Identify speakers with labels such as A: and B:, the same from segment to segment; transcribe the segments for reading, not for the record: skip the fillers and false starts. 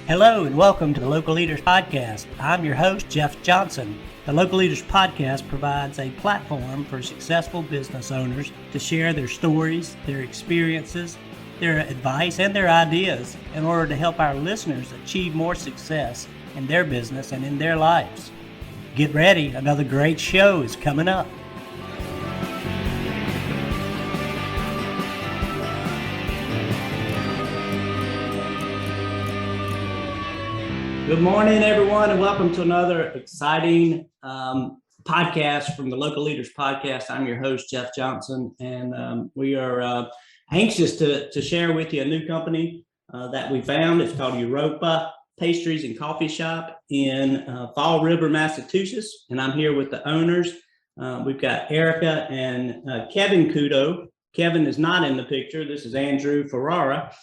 A: Hello and welcome to the Local Leaders Podcast. I'm your host, Jeff Johnson. The Local Leaders Podcast provides a platform for successful business owners to share their stories, their experiences, their advice, and their ideas in order to help our listeners achieve more success in their business and in their lives. Get ready, another great show is coming up. Good morning, everyone, and welcome to another exciting podcast from the Local Leaders Podcast. I'm your host, Jeff Johnson, and we are anxious to share with you a new company that we found. It's called Europa Pastries and Coffee Shop in Fall River, Massachusetts, and I'm here with the owners. We've got Erica and Kevin Couto. Kevin is not in the picture. This is Andrew Ferrara.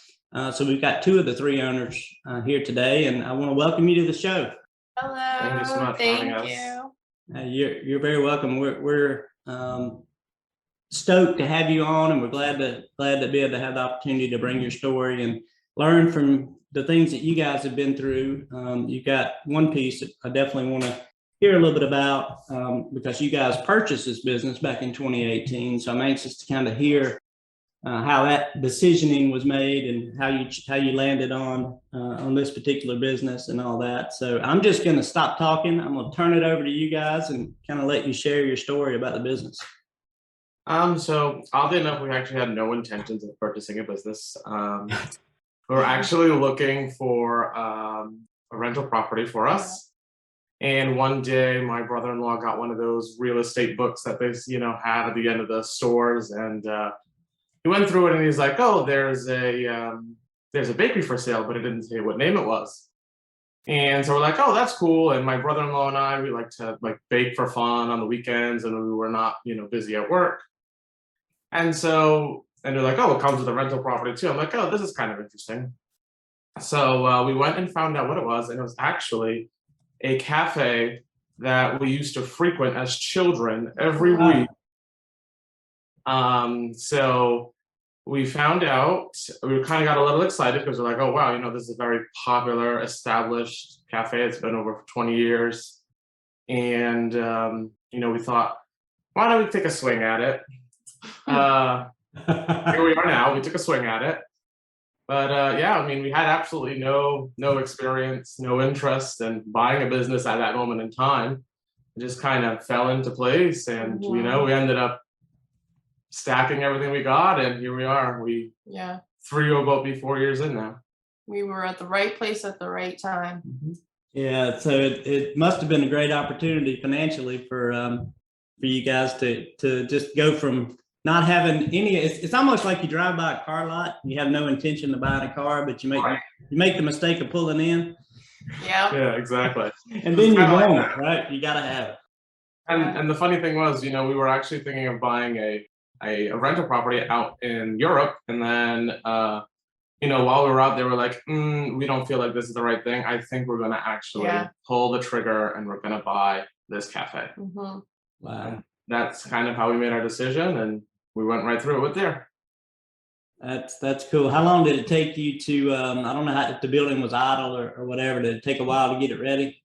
A: So we've got two of the three owners here today, and I want to welcome you to the show.
B: Hello.
C: Thank you so much for having us.
A: You're very welcome. We're stoked to have you on, and we're glad to be able to have the opportunity to bring your story and learn from the things that you guys have been through. You got one piece that I definitely want to hear a little bit about because you guys purchased this business back in 2018. So I'm anxious to kind of hear how that decisioning was made and how you landed on this particular business and all that. So I'm just going to stop talking. I'm going to turn it over to you guys and kind of let you share your story about the business.
C: So oddly enough, we actually had no intentions of purchasing a business. We were actually looking for a rental property for us. And one day my brother-in-law got one of those real estate books that they, have at the end of the stores. And he went through it and he's like, oh, there's a bakery for sale, but it didn't say what name it was. And so we're like, oh, that's cool. And my brother-in-law and I, we like to bake for fun on the weekends and we were not, busy at work. And they're like, oh, it comes with a rental property too. I'm like, oh, this is kind of interesting. So we went and found out what it was. And it was actually a cafe that we used to frequent as children every week. So we found out, we kind of got a little excited because we're like, oh, wow, this is a very popular, established cafe. It's been over 20 years. And, we thought, why don't we take a swing at it? Here we are now. We took a swing at it. But we had absolutely no experience, no interest in buying a business at that moment in time. It just kind of fell into place. And, we ended up stacking everything we got, and here we are. 3 or about 4 years in now.
B: We were at the right place at the right time.
A: Mm-hmm. Yeah, so it must have been a great opportunity financially for you guys to just go from not having any. It's almost like you drive by a car lot, and you have no intention of buying a car, but you make the mistake of pulling in.
B: Yeah,
C: exactly.
A: And then you want it, right? You got to have it.
C: And the funny thing was, we were actually thinking of buying a rental property out in Europe. And then, while we were out there, we're like, we don't feel like this is the right thing. I think we're going to actually pull the trigger and we're going to buy this cafe.
B: Mm-hmm.
A: Wow.
C: And that's kind of how we made our decision. And we went right through it with there.
A: That's cool. How long did it take you to, I don't know if the building was idle or whatever, did it take a while to get it ready?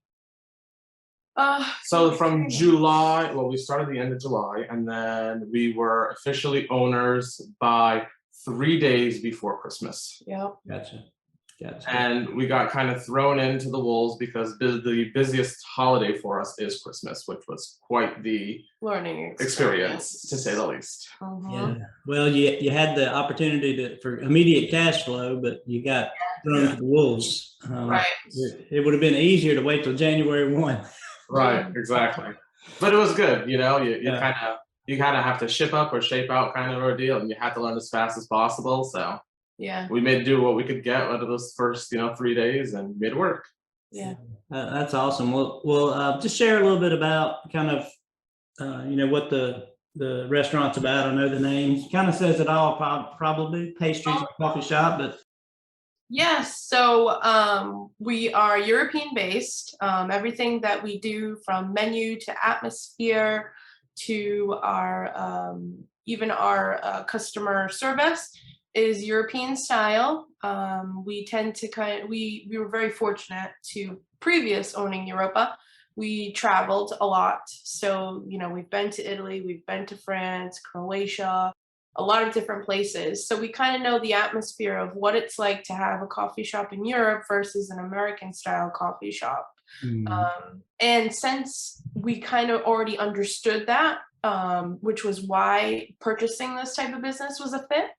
C: So from July, we started the end of July, and then we were officially owners by 3 days before Christmas.
B: Yep.
A: Gotcha.
C: And we got kind of thrown into the wolves because the busiest holiday for us is Christmas, which was quite the
B: learning
C: experience to say the least.
B: Mm-hmm.
A: Yeah. Well, you had the opportunity for immediate cash flow, but you got thrown to the wolves.
B: Right.
A: It would have been easier to wait till January 1.
C: Right, exactly. But it was good, you kind of have to ship up or shape out kind of ordeal, and you had to learn as fast as possible. So we made do what we could get out of those first 3 days and made it work.
B: Yeah,
A: that's awesome. Well, just share a little bit about kind of what the restaurant's about. I know the name kind of says it all, probably Pastries and Coffee Shop, but
B: Yes, so we are European based. Everything that we do from menu to atmosphere to our even our customer service is European style. We tend to we were very fortunate to previous owning Europa. We traveled a lot. So, we've been to Italy, we've been to France, Croatia, a lot of different places. So we kind of know the atmosphere of what it's like to have a coffee shop in Europe versus an American style coffee shop. And since we kind of already understood that, which was why purchasing this type of business was a fit,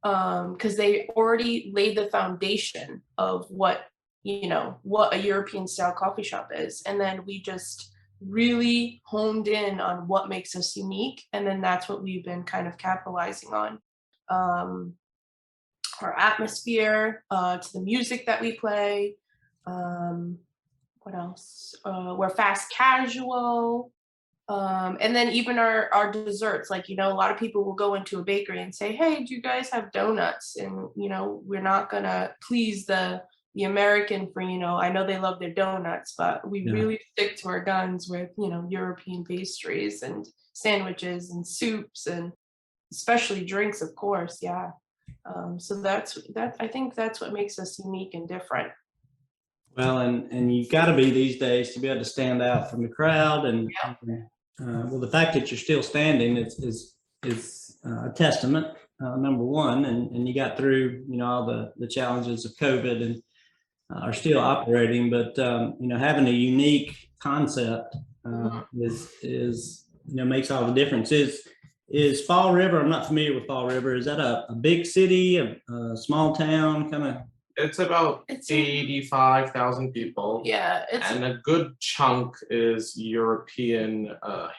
B: because they already laid the foundation of what a European style coffee shop is. And then we just really honed in on what makes us unique. And then that's what we've been kind of capitalizing on. Our atmosphere, to the music that we play. What else? We're fast casual. And then even our desserts, like, a lot of people will go into a bakery and say, hey, do you guys have donuts? And, we're not gonna please the American for, I know they love their donuts, but we really stick to our guns with, European pastries and sandwiches and soups and especially drinks, of course. Yeah. So I think that's what makes us unique and different.
A: Well, and you've got to be these days to be able to stand out from the crowd. And well, the fact that you're still standing is a testament, number one. And you got through, all the challenges of COVID and are still operating. But having a unique concept is makes all the difference. Is Fall River? I'm not familiar with Fall River. Is that a big city, a small town, kind of?
C: It's about 85,000 people.
B: Yeah.
C: And a good chunk is European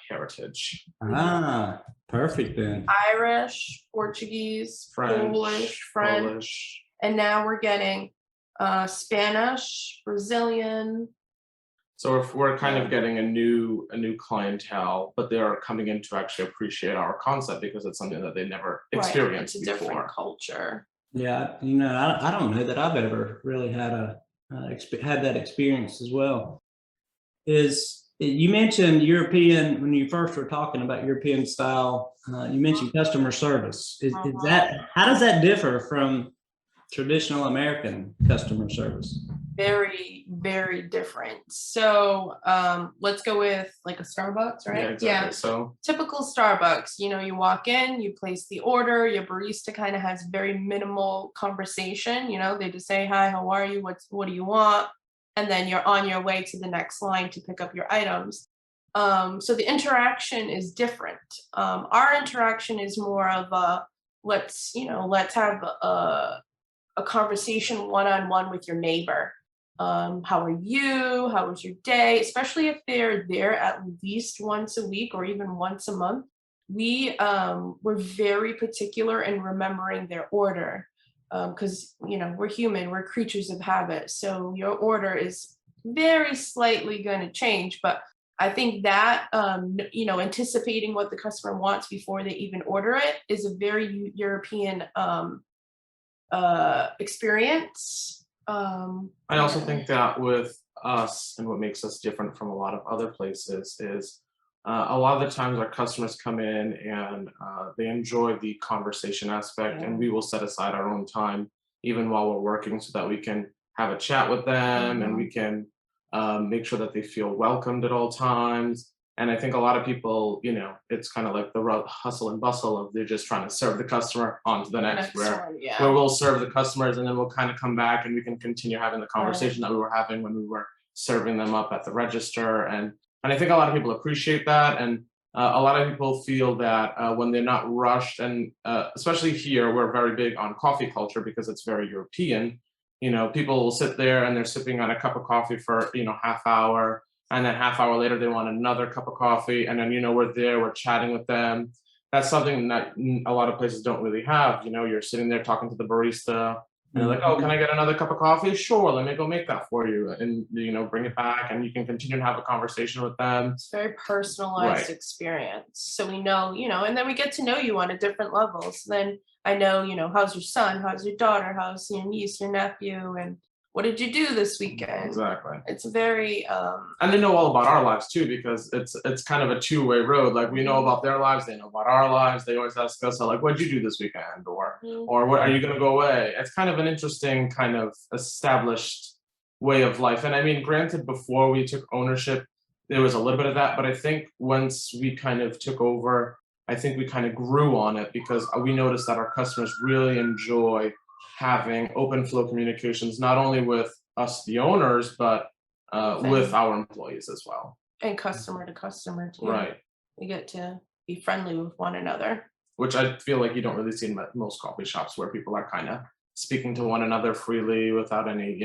C: heritage.
A: Ah, perfect then.
B: Irish, Portuguese, Polish, French. And now we're getting Spanish, Brazilian.
C: So we're kind of getting a new clientele, but they're coming in to actually appreciate our concept because it's something that they never experienced
B: It's a
C: before.
B: different culture.
A: Yeah, I don't know that I've ever really had had that experience as well. You mentioned European when you first were talking about European style? You mentioned customer service. Is that, how does that differ from traditional American customer service?
B: Very, very different. So let's go with like a Starbucks, right?
C: Yeah, exactly. So
B: typical Starbucks, you walk in, you place the order, your barista kind of has very minimal conversation. They just say, hi, how are you? What do you want? And then you're on your way to the next line to pick up your items. So the interaction is different. Our interaction is more of a let's have a conversation one-on-one with your neighbor. How are you? How was your day? Especially if they're there at least once a week or even once a month. We're very particular in remembering their order because, we're human, we're creatures of habit. So your order is very slightly going to change. But I think that, anticipating what the customer wants before they even order it is a very European experience.
C: I also think that with us and what makes us different from a lot of other places is a lot of the times our customers come in and they enjoy the conversation aspect, and we will set aside our own time even while we're working so that we can have a chat with them and we can make sure that they feel welcomed at all times. And I think a lot of people, it's kind of like the hustle and bustle of they're just trying to serve the customer on to the next where we'll serve the customers and then we'll kind of come back and we can continue having the conversation that we were having when we were serving them up at the register. And I think a lot of people appreciate that. And a lot of people feel that when they're not rushed, and especially here, we're very big on coffee culture because it's very European. People will sit there and they're sipping on a cup of coffee for, half hour. And then half hour later, they want another cup of coffee. And then, we're there, we're chatting with them. That's something that a lot of places don't really have. You're sitting there talking to the barista and they're like, oh, can I get another cup of coffee? Sure, let me go make that for you. And, bring it back and you can continue to have a conversation with them.
B: It's a very personalized experience. So we know, and then we get to know you on a different level. So then I know, how's your son? How's your daughter? How's your niece, your nephew? And what did you do this weekend?
C: Exactly.
B: It's very
C: and they know all about our lives too, because it's kind of a two-way road. Like, we know about their lives, they know about our lives. They always ask us, like, what'd you do this weekend, or what are you going to go away? It's kind of an interesting kind of established way of life. And I mean, granted, before we took ownership, there was a little bit of that, but I think once we kind of took over, I think we kind of grew on it, because we noticed that our customers really enjoy having open flow communications, not only with us, the owners, but with our employees as well.
B: And customer to customer too.
C: Right.
B: You get to be friendly with one another.
C: Which I feel like you don't really see in most coffee shops, where people are kind of speaking to one another freely without any,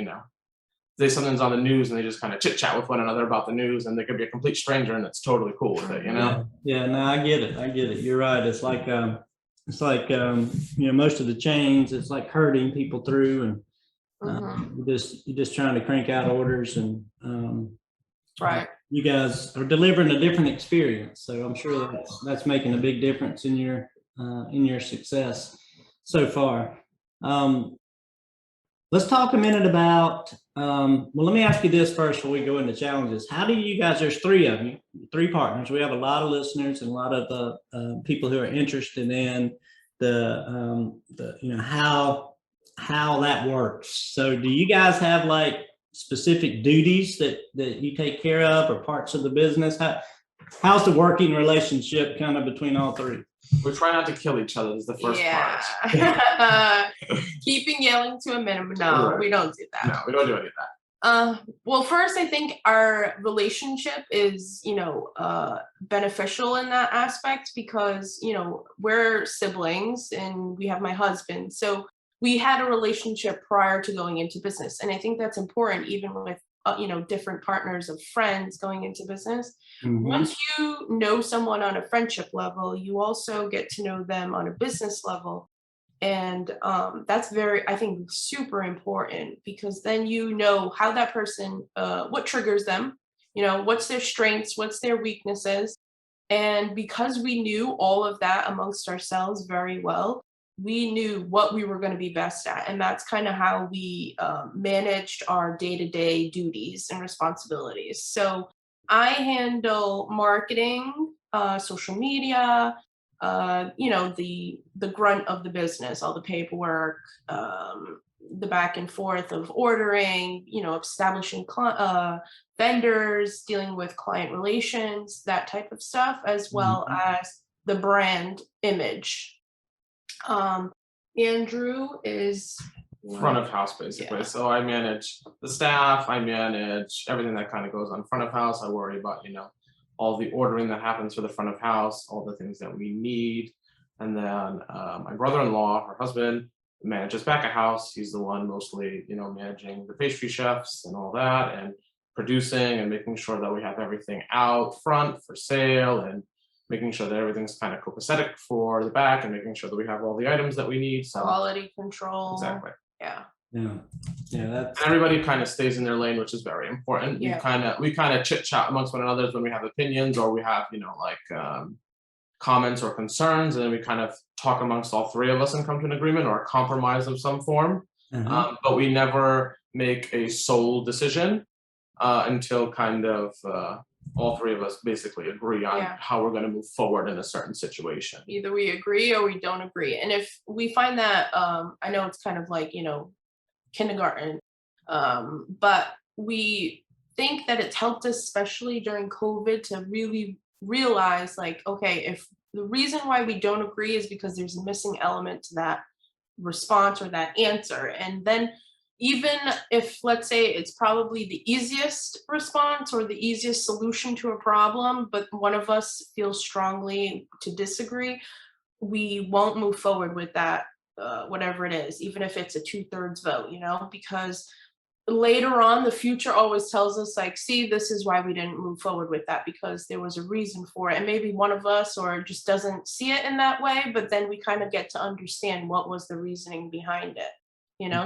C: something's on the news and they just kind of chit chat with one another about the news, and they could be a complete stranger and it's totally cool with it,
A: Yeah, no, I get it. You're right. It's like most of the chains, it's like herding people through, and you're just trying to crank out orders, and
B: Right.
A: you guys are delivering a different experience. So I'm sure that's making a big difference in your success so far. Let's talk a minute about, well, let me ask you this first before we go into challenges. How do you guys, there's three of you, three partners. We have a lot of listeners and a lot of people who are interested in how that works. So do you guys have like specific duties that you take care of, or parts of the business? How's the working relationship kind of between all three?
C: We try not to kill each other is the first part.
B: Keeping yelling to a minimum. No, we don't do that.
C: No, we don't do any of that.
B: Well, first, I think our relationship is, beneficial in that aspect, because, we're siblings and we have my husband. So we had a relationship prior to going into business. And I think that's important, even with, different partners of friends going into business.
A: Mm-hmm.
B: Once you know someone on a friendship level, you also get to know them on a business level. And that's I think, super important, because then you know how that person, what triggers them, what's their strengths, what's their weaknesses. And because we knew all of that amongst ourselves very well, we knew what we were going to be best at. And that's kind of how we managed our day-to-day duties and responsibilities. So I handle marketing, social media, the grunt of the business, all the paperwork, the back and forth of ordering, establishing vendors, dealing with client relations, that type of stuff, as well as the brand image. Andrew is
C: front of house, basically. Yeah. So I manage the staff, I manage everything that kind of goes on front of house. I worry about, all the ordering that happens for the front of house, all the things that we need. And then my brother-in-law, her husband, manages back of house. He's the one mostly, managing the pastry chefs and all that, and producing and making sure that we have everything out front for sale, and making sure that everything's kind of copacetic for the back, and making sure that we have all the items that we need. So
B: quality control.
C: Exactly.
B: Yeah.
C: And everybody kind of stays in their lane, which is very important. Yeah. We kind of chit chat amongst one another when we have opinions, or we have, comments or concerns, and then we kind of talk amongst all three of us and come to an agreement or a compromise of some form. But we never make a sole decision until kind of all three of us basically agree on how we're going to move forward in a certain situation.
B: Either we agree or we don't agree. And if we find that, I know it's kind of like, kindergarten, but we think that it's helped us, especially during COVID, to really realize, like, okay, if the reason why we don't agree is because there's a missing element to that response or that answer. And then even if, let's say, it's probably the easiest response or the easiest solution to a problem, but one of us feels strongly to disagree, we won't move forward with that, whatever it is, even if it's a 2/3 vote, because later on, the future always tells us, like, see, this is why we didn't move forward with that, because there was a reason for it. And maybe one of us or just doesn't see it in that way, but then we kind of get to understand what was the reasoning behind it.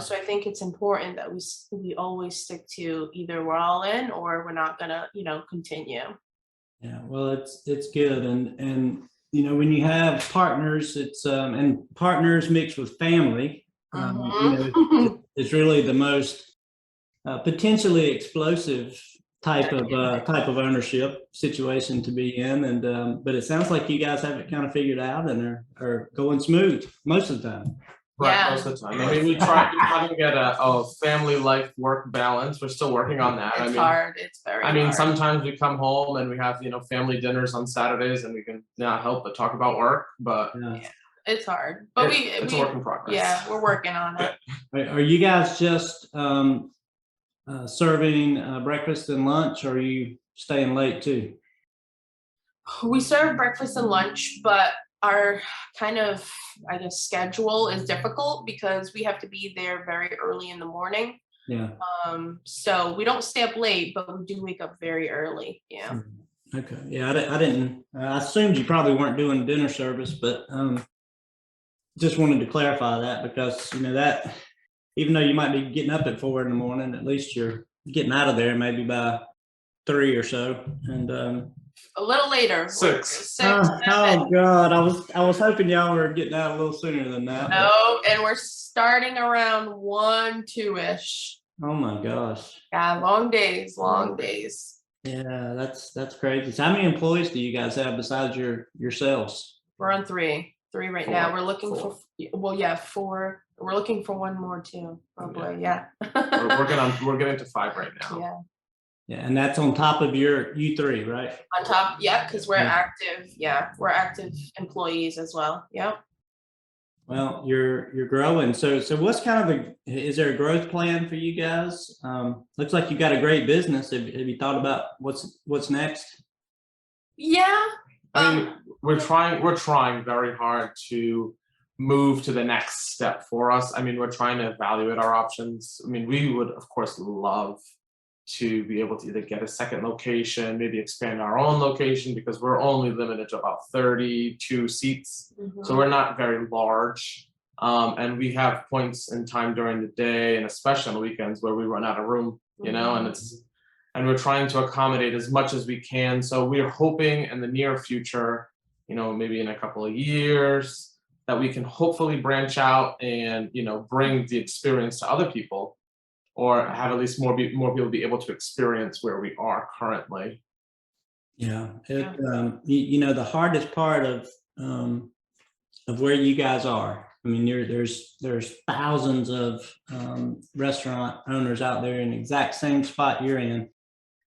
B: So I think it's important that we always stick to either we're all in or we're not gonna, continue.
A: Yeah, well, it's good. And when you have partners, it's and partners mixed with family, it's really the most potentially explosive type of ownership situation to be in, and but it sounds like you guys have it kind of figured out and are going smooth most of the time.
C: Right,
B: Yeah.
C: most of the time. I mean, we try to get a family life work balance. We're still working on that.
B: It's hard. It's very hard.
C: Sometimes we come home and we have, family dinners on Saturdays and we can not help but talk about work, but
B: It's hard. But
C: it's a work in progress.
B: Yeah, we're working on it.
A: Are you guys just serving breakfast and lunch, or are you staying late too?
B: We serve breakfast and lunch, but our kind of, I guess, schedule is difficult because we have to be there very early in the morning.
A: Yeah.
B: So we don't stay up late, but we do wake up very early. Yeah.
A: Okay. Yeah, I didn't. I assumed you probably weren't doing dinner service, but just wanted to clarify that because that even though you might be getting up at 4 a.m, at least you're getting out of there maybe by 3 or so, and
B: a little later.
C: 6.
A: Oh God, I was hoping y'all were getting out a little sooner than that.
B: No, and we're starting around 1, 2-ish.
A: Oh my gosh.
B: Yeah, long days.
A: Yeah, that's crazy. So how many employees do you guys have besides yourselves?
B: We're on 3 right
C: 4.
B: now. We're looking
C: 4.
B: for 4. We're looking for one more too. Probably, yeah.
C: We're getting to 5 right now.
B: Yeah.
A: Yeah, and that's on top of you three, right?
B: On top, yeah, because we're active. Yeah, we're active employees as well. Yep.
A: Well, you're growing. So what's kind of is there a growth plan for you guys? Looks like you got a great business. Have you thought about what's next?
B: Yeah.
C: I mean, we're trying very hard to move to the next step for us. I mean, we're trying to evaluate our options. I mean, we would of course love to be able to either get a second location, maybe expand our own location, because we're only limited to about 32 seats. So we're not very large. And we have points in time during the day and especially on the weekends where we run out of room, and we're trying to accommodate as much as we can. So we're hoping in the near future, maybe in a couple of years, that we can hopefully branch out and, bring the experience to other people, or have at least more people be able to experience where we are currently.
A: Yeah, the hardest part of where you guys are. I mean, there's thousands of restaurant owners out there in the exact same spot you're in.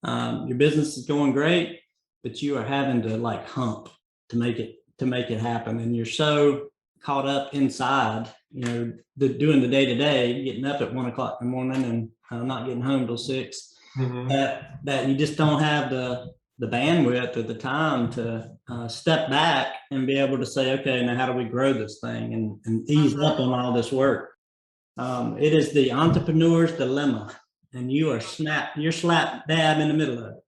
A: Your business is going great, but you are having to hump to make it happen, and you're so caught up inside, doing the day-to-day, getting up at 1 o'clock in the morning and not getting home till 6, that you just don't have the bandwidth or the time to step back and be able to say, okay, now how do we grow this thing and ease up on all this work? It is the entrepreneur's dilemma, and you're slap dab in the middle of it.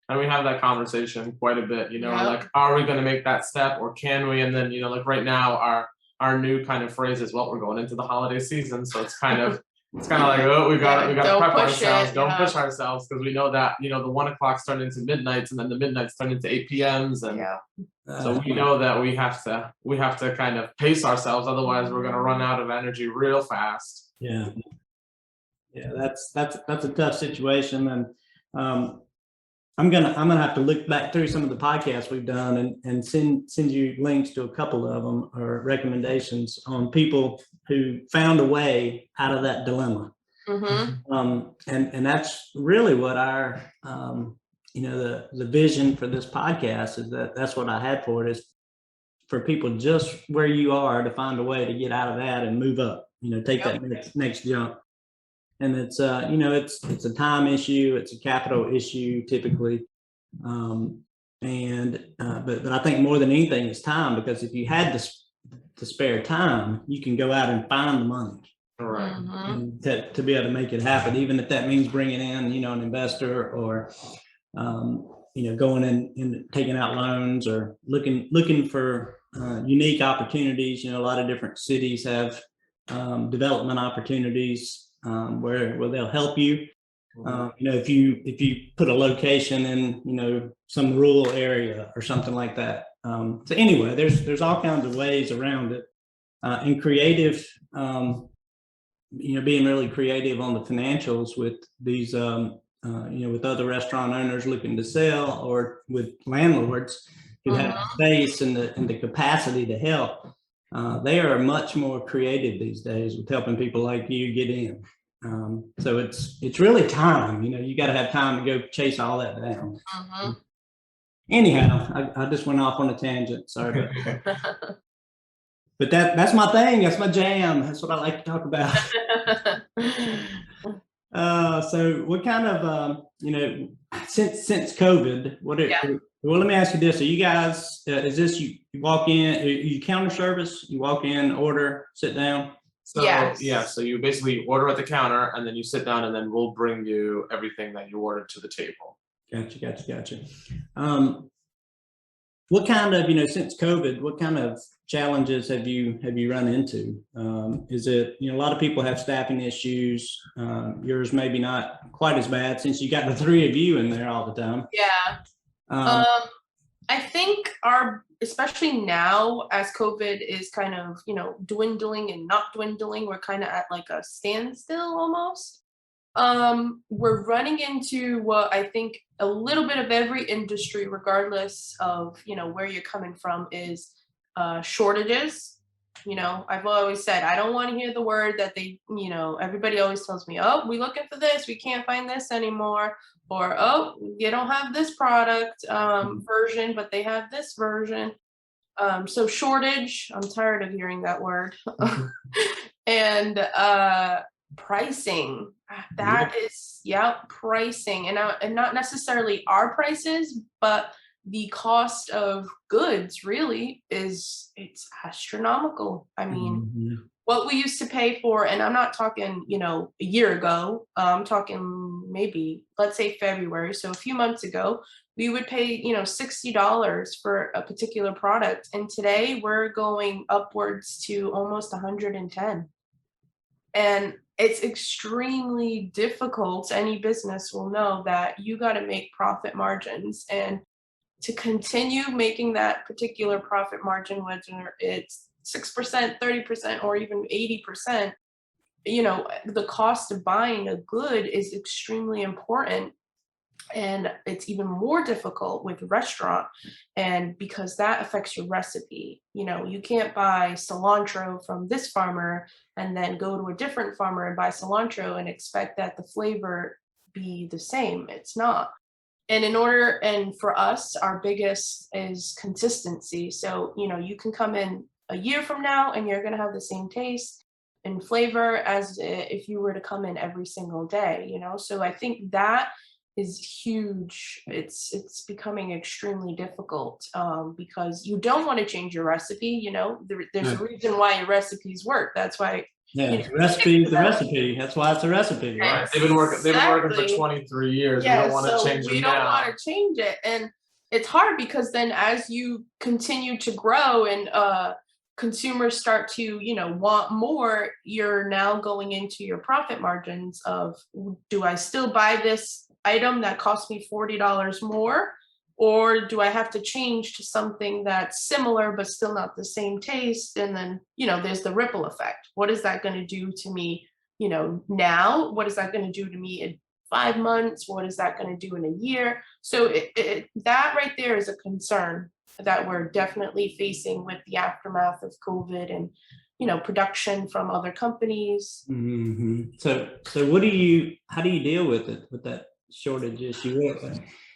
C: And we have that conversation quite a bit, are we going to make that step, or can we? And then, right now our new kind of phrase is, well, we're going into the holiday season. So it's kind of like, oh, we got to prep ourselves. Don't push ourselves, because we know that, the 1 o'clock turn into midnights, and then the midnights turn into 8 p.m.s. And so we know that we have to kind of pace ourselves. Otherwise we're going to run out of energy real fast.
A: Yeah. Yeah. That's a tough situation. And, I'm gonna have to look back through some of the podcasts we've done and send you links to a couple of them, or recommendations on people who found a way out of that dilemma. And that's really what our the vision for this podcast is. That's what I had for it, is for people just where you are to find a way to get out of that and move up. Take that next jump. And it's it's a time issue, it's a capital issue typically, but I think more than anything it's time, because if you had to spare time, you can go out and find the money, and to be able to make it happen, even if that means bringing in an investor, or going in and taking out loans, or looking for unique opportunities. A lot of different cities have development opportunities. Where they'll help you. If you put a location in some rural area or something like that. So anyway, there's all kinds of ways around it. And creative being really creative on the financials with these, with other restaurant owners looking to sell, or with landlords who have the space and the capacity to help. They are much more creative these days with helping people like you get in. So it's really time. You got to have time to go chase all that down. Anyhow, I just went off on a tangent. Sorry about that. But that's my thing. That's my jam. That's what I like to talk about. So what kind of, since COVID, well, let me ask you this. Are you guys, is this, you walk in, you counter service, you walk in, order, sit down?
C: So yeah, so you basically order at the counter and then you sit down and then we'll bring you everything that you ordered to the table.
A: Gotcha. What kind of, since COVID, what kind of challenges have you run into? Is it, a lot of people have staffing issues. Yours maybe not quite as bad since you got the three of you in there all the time.
B: Yeah. I think especially now as COVID is kind of, dwindling and not dwindling, we're kind of at like a standstill almost. We're running into what I think a little bit of every industry, regardless of, where you're coming from, is shortages. I've always said, I don't want to hear the word that everybody always tells me, oh, we're looking for this, we can't find this anymore. Or, oh, you don't have this product version, but they have this version. So shortage, I'm tired of hearing that word. And pricing, that is, pricing. And not necessarily our prices, but the cost of goods really it's astronomical. I mean, what we used to pay for, and I'm not talking, a year ago, I'm talking maybe, let's say February. So a few months ago, we would pay, $60 for a particular product. And today we're going upwards to almost 110. And it's extremely difficult. Any business will know that you got to make profit margins, and to continue making that particular profit margin, whether it's 6%, 30%, or even 80%, the cost of buying a good is extremely important. And it's even more difficult with restaurant, and because that affects your recipe. You can't buy cilantro from this farmer and then go to a different farmer and buy cilantro and expect that the flavor be the same. It's not. And for us, our biggest is consistency. So, you can come in a year from now and you're going to have the same taste and flavor as if you were to come in every single day, So I think that is huge. It's becoming extremely difficult because you don't want to change your recipe. There's a reason why your recipes work. That's why.
A: Yeah, the recipe is the recipe. That's why it's a recipe, right?
C: They've been working for 23 years.
B: Yeah,
C: we don't want to change them now.
B: We don't want to change it. And it's hard because then as you continue to grow and consumers start to, want more, you're now going into your profit margins of, do I still buy this item that cost me $40 more? Or do I have to change to something that's similar but still not the same taste? And then, there's the ripple effect. What is that going to do to me, now? What is that going to do to me in 5 months? What is that going to do in a year? So that right there is a concern that we're definitely facing with the aftermath of COVID and, production from other companies.
A: So how do you deal with it, with that shortage issue?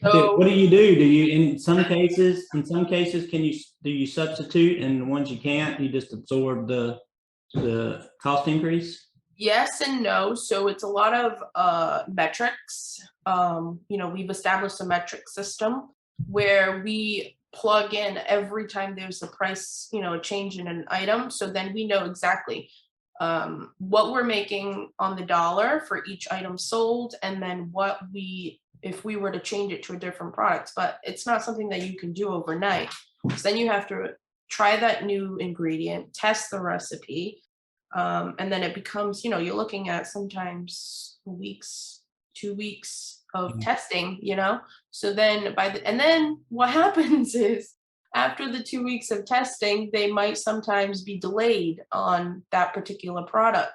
B: So,
A: what do you do? Do you, in some cases, do you substitute, and the ones you can't, you just absorb the cost increase?
B: Yes and no. So it's a lot of metrics. We've established a metric system where we plug in every time there's a price, a change in an item. So then we know exactly what we're making on the dollar for each item sold, and then if we were to change it to a different product. But it's not something that you can do overnight. So then you have to try that new ingredient, test the recipe, and then it becomes, you're looking at sometimes weeks, 2 weeks of testing, So then and then what happens is, after the 2 weeks of testing, they might sometimes be delayed on that particular product.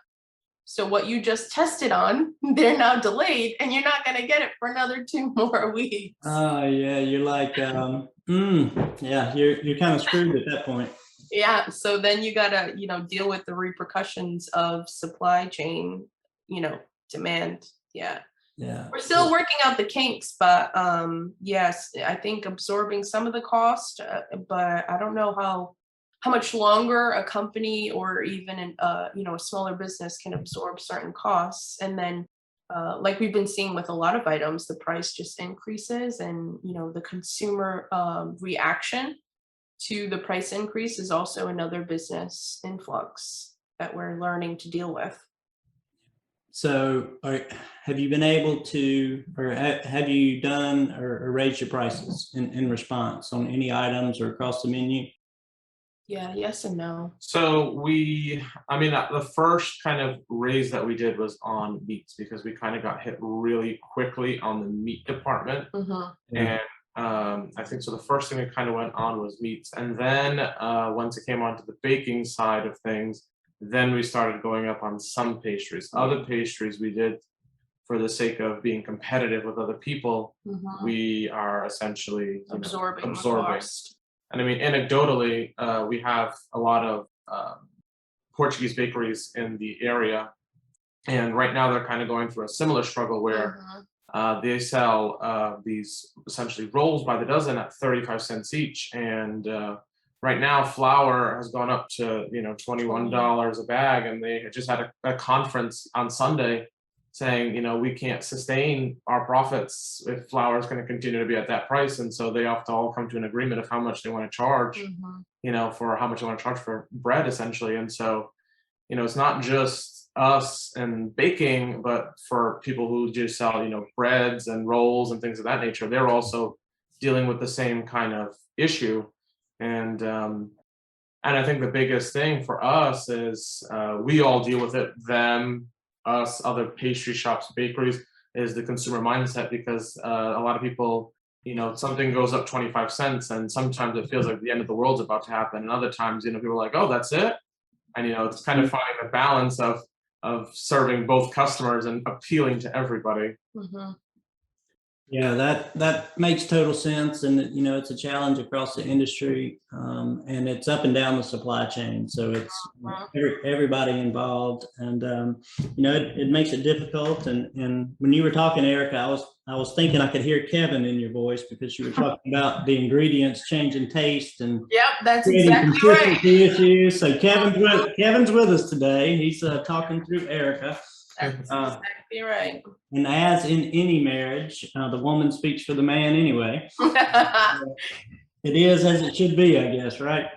B: So what you just tested on, they're now delayed, and you're not going to get it for another 2 more weeks.
A: Oh yeah, you're like, yeah, you're kind of screwed at that point.
B: Yeah, so then you gotta, deal with the repercussions of supply chain, demand. Yeah.
A: Yeah.
B: We're still working out the kinks, but yes, I think absorbing some of the cost, but I don't know how much longer a company or even a smaller business can absorb certain costs. And then like we've been seeing with a lot of items, the price just increases, and the consumer reaction to the price increase is also another business influx that we're learning to deal with.
A: So have you been able to, or have you done or raised your prices in response on any items or across the menu?
B: Yeah, yes and no.
C: So the first kind of raise that we did was on meats, because we kind of got hit really quickly on the meat department.
B: Mm-hmm.
C: And I think so the first thing that kind of went on was meats. And then once it came onto the baking side of things, then we started going up on some pastries. Other pastries we did for the sake of being competitive with other people.
B: Mm-hmm.
C: We are essentially
B: Absorbing.
C: And I mean, anecdotally, we have a lot of Portuguese bakeries in the area. And right now they're kind of going through a similar struggle where they sell these essentially rolls by the dozen at 35 cents each. And right now flour has gone up to, $21 a bag. And they just had a conference on Sunday saying, we can't sustain our profits if flour is going to continue to be at that price. And so they have to all come to an agreement of how much they want to charge, for how much they want to charge for bread, essentially. And so, it's not just us and baking, but for people who just sell, breads and rolls and things of that nature, they're also dealing with the same kind of issue. And I think the biggest thing for us is we all deal with it, us, other pastry shops, bakeries, is the consumer mindset, because a lot of people, something goes up 25 cents and sometimes it feels like the end of the world's about to happen. And other times, people are like, oh, that's it. And, it's kind of finding the balance of serving both customers and appealing to everybody.
B: Mm-hmm.
A: Yeah, that makes total sense. And, it's a challenge across the industry, and it's up and down the supply chain. So it's everybody involved, and, it makes it difficult. And when you were talking, Erica, I was thinking I could hear Kevin in your voice, because you were talking about the ingredients changing taste and
B: yep, that's exactly
A: consistency
B: right.
A: issues. So Kevin's with us today. He's talking through Erica.
B: That's exactly right.
A: And as in any marriage, the woman speaks for the man anyway. It is as it should be, I guess, right?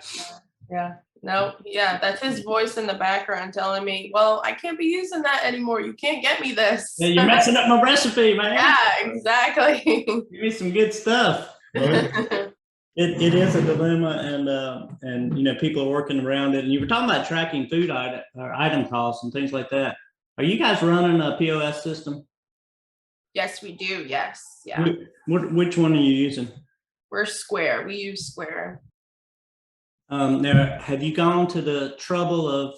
B: Yeah. No, yeah, that's his voice in the background telling me, well, I can't be using that anymore. You can't get me this.
A: Yeah, you're messing up my recipe, man.
B: Yeah, exactly.
A: Give me some good stuff. It is a dilemma, and people are working around it. And you were talking about tracking food item costs and things like that. Are you guys running a POS system?
B: Yes, we do. Yes. Yeah.
A: Which one are you using?
B: We're Square. We use Square.
A: Now, have you gone to the trouble of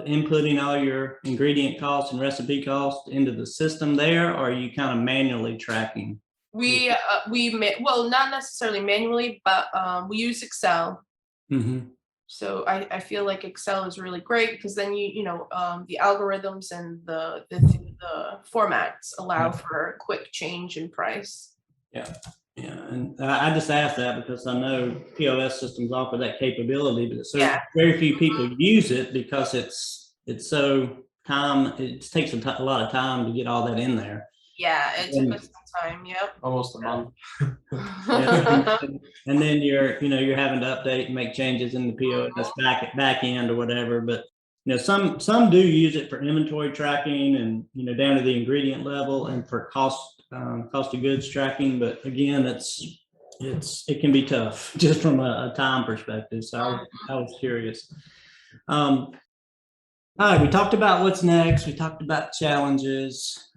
A: inputting all your ingredient costs and recipe costs into the system there, or are you kind of manually tracking?
B: Well, not necessarily manually, but we use Excel.
A: Mm-hmm.
B: So I feel like Excel is really great, because then the algorithms and the formats allow for a quick change in price.
A: Yeah, and I just asked that because I know POS systems offer that capability, but very few people use it because it's so time. It takes a lot of time to get all that in there.
B: Yeah, it took us some time. Yep.
C: Almost a month.
A: And then you're having to update and make changes in the POS back end or whatever. But some do use it for inventory tracking and down to the ingredient level and for cost of goods tracking. But again, it can be tough just from a time perspective. So I was curious. All right, we talked about what's next. We talked about challenges.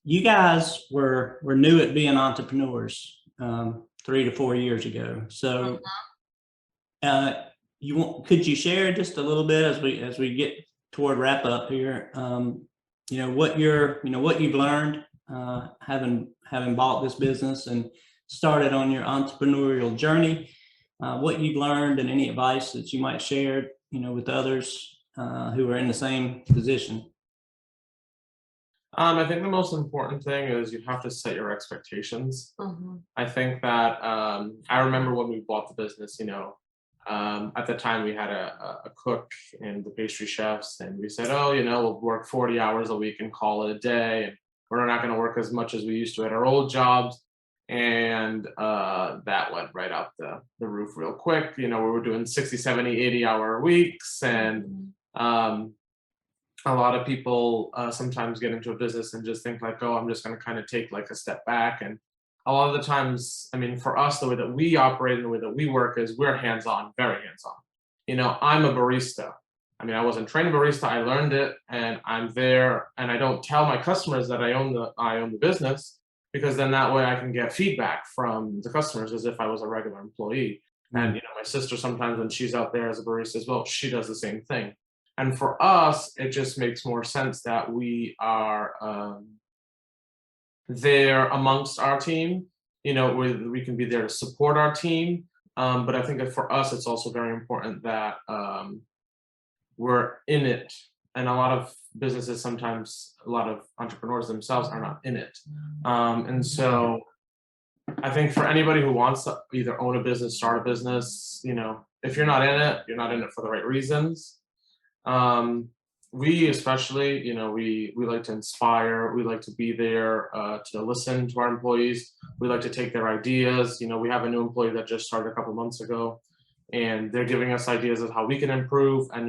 A: You guys were new at being entrepreneurs 3 to 4 years ago. So could you share just a little bit as we get toward wrap up here, what you've learned having bought this business and started on your entrepreneurial journey, what you've learned and any advice that you might share, with others who are in the same position.
C: I think the most important thing is you have to set your expectations. I think that I remember when we bought the business, at the time we had a cook and the pastry chefs, and we said, oh, we'll work 40 hours a week and call it a day. And we're not going to work as much as we used to at our old jobs. And that went right out the roof real quick. We were doing 60, 70, 80-hour weeks. And a lot of people sometimes get into a business and just think like, oh, I'm just going to kind of take like a step back. And a lot of the times, for us, the way that we operate and the way that we work is we're hands-on, very hands-on. I'm a barista. I wasn't trained barista. I learned it, and I'm there. And I don't tell my customers that I own the business, because then that way I can get feedback from the customers as if I was a regular employee. And my sister sometimes when she's out there as a barista as well, she does the same thing. And for us, it just makes more sense that we are there amongst our team. We can be there to support our team. But I think that for us, it's also very important that we're in it. And a lot of businesses, sometimes a lot of entrepreneurs themselves are not in it. And so I think for anybody who wants to either own a business, start a business, if you're not in it, you're not in it for the right reasons. We especially, we like to inspire. We like to be there to listen to our employees. We like to take their ideas. We have a new employee that just started a couple months ago, and they're giving us ideas of how we can improve. And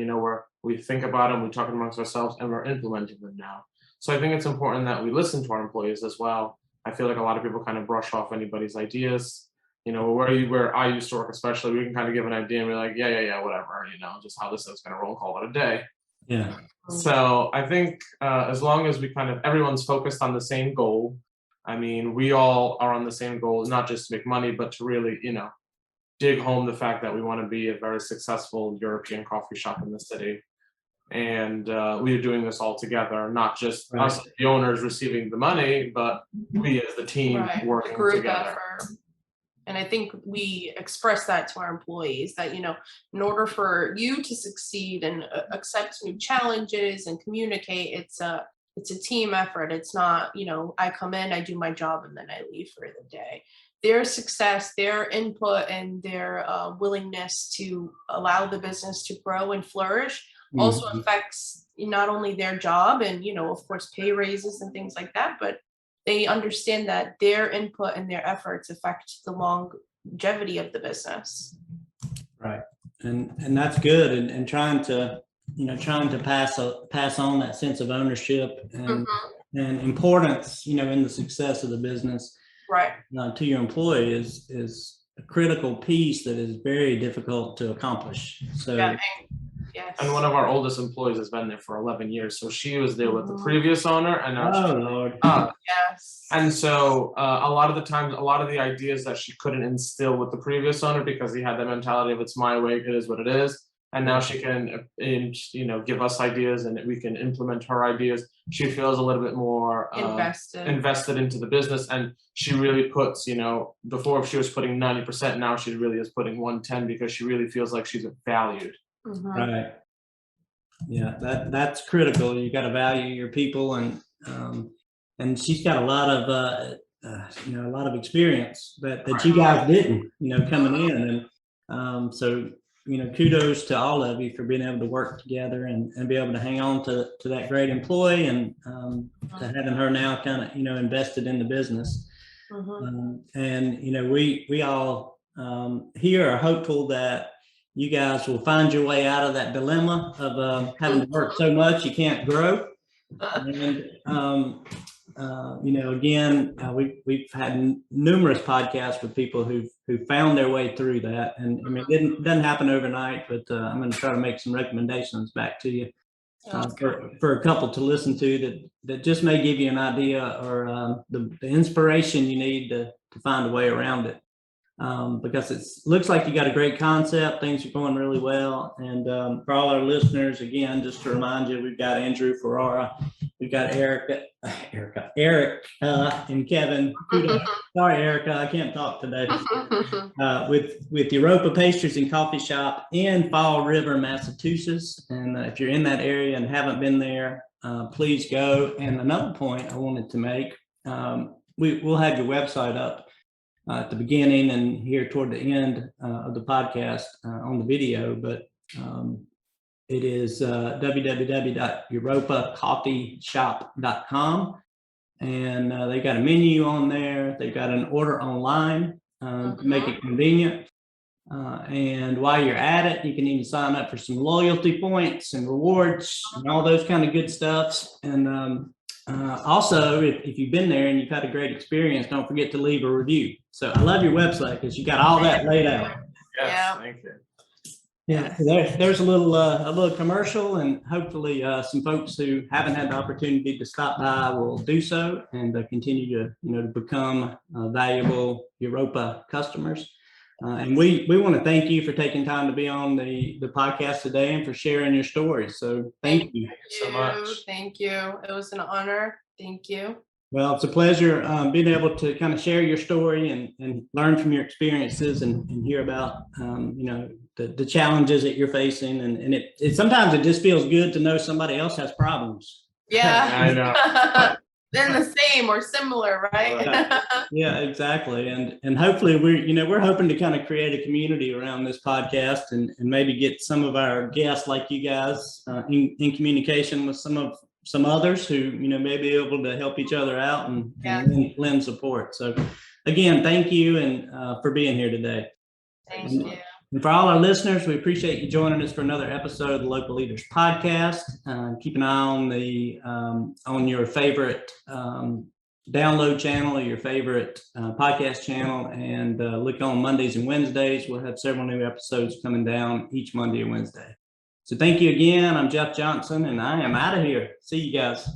C: we think about them, we talk amongst ourselves, and we're implementing them now. So I think it's important that we listen to our employees as well. I feel like a lot of people kind of brush off anybody's ideas. Where I used to work, especially, we can kind of give an idea and we're like, yeah, whatever, just how this is going to roll, call it a day.
A: Yeah.
C: So I think as long as everyone's focused on the same goal. We all are on the same goal, not just to make money, but to really, dig home the fact that we want to be a very successful European coffee shop in the city. And we are doing this all together, not just us, the owners, receiving the money, but we as the team working
B: group
C: together.
B: Effort. And I think we express that to our employees that, in order for you to succeed and accept new challenges and communicate, it's a team effort. It's not, I come in, I do my job, and then I leave for the day. Their success, their input, and their willingness to allow the business to grow and flourish also affects not only their job and, of course, pay raises and things like that, but they understand that their input and their efforts affect the longevity of the business.
A: Right. And that's good. And trying to pass on that sense of ownership and importance, in the success of the business.
B: Right.
A: To your employee is a critical piece that is very difficult to accomplish. So
B: yes.
C: And one of our oldest employees has been there for 11 years. So she was there with the previous owner, and now
A: Lord.
B: Yes.
C: And so a lot of the times, a lot of the ideas that she couldn't instill with the previous owner because he had the mentality of it's my way, it is what it is. And now she can, give us ideas and we can implement her ideas. She feels a little bit more invested into the business. And she really puts, before she was putting 90%, now she really is putting 110 because she really feels like she's valued.
A: Right. Yeah, that's critical. You got to value your people, and she's got a lot of experience that you guys didn't, coming in. And so, kudos to all of you for being able to work together and be able to hang on to that great employee and to having her now kind of, invested in the business. And, we all here are hopeful that you guys will find your way out of that dilemma of having to work so much you can't grow. And, again, we've had numerous podcasts with people who found their way through that. And it doesn't happen overnight, but I'm going to try to make some recommendations back to you for a couple to listen to that just may give you an idea or the inspiration you need to find a way around it. because it looks like you got a great concept. Things are going really well. And for all our listeners, again, just to remind you, we've got Andrew Ferrara, we've got Eric, and Kevin Couto. Sorry, Erica, I can't talk today. With Europa Pastries and Coffee Shop in Fall River, Massachusetts. And if you're in that area and haven't been there, please go. And another point I wanted to make, we'll have your website up at the beginning and here toward the end of the podcast on the video, but it is www.europacoffeeshop.com. And they've got a menu on there. They've got an order online to make it convenient. And while you're at it, you can even sign up for some loyalty points and rewards and all those kind of good stuffs. And also, if you've been there and you've had a great experience, don't forget to leave a review. So I love your website because you got all that laid out.
C: Yes,
B: Yeah.
C: thank you.
A: Yeah, there's a little commercial, and hopefully some folks who haven't had the opportunity to stop by will do so and continue to to become valuable Europa customers. And we want to thank you for taking time to be on the podcast today and for sharing your story. So thank you.
C: So much.
B: Thank you. It was an honor. Thank you.
A: Well, it's a pleasure being able to kind of share your story and learn from your experiences and hear about, the challenges that you're facing. And it sometimes it just feels good to know somebody else has problems.
B: Yeah.
C: I know.
B: Then the same or similar, right?
A: Yeah, exactly. And hopefully we're hoping to kind of create a community around this podcast and maybe get some of our guests like you guys in communication with some others who may be able to help each other out and lend support. So again, thank you and for being here today.
B: Thank you.
A: And for all our listeners, we appreciate you joining us for another episode of the Local Leaders Podcast. Keep an eye on your favorite download channel or your favorite podcast channel, and look on Mondays and Wednesdays. We'll have several new episodes coming down each Monday and Wednesday. So thank you again. I'm Jeff Johnson, and I am out of here. See you guys.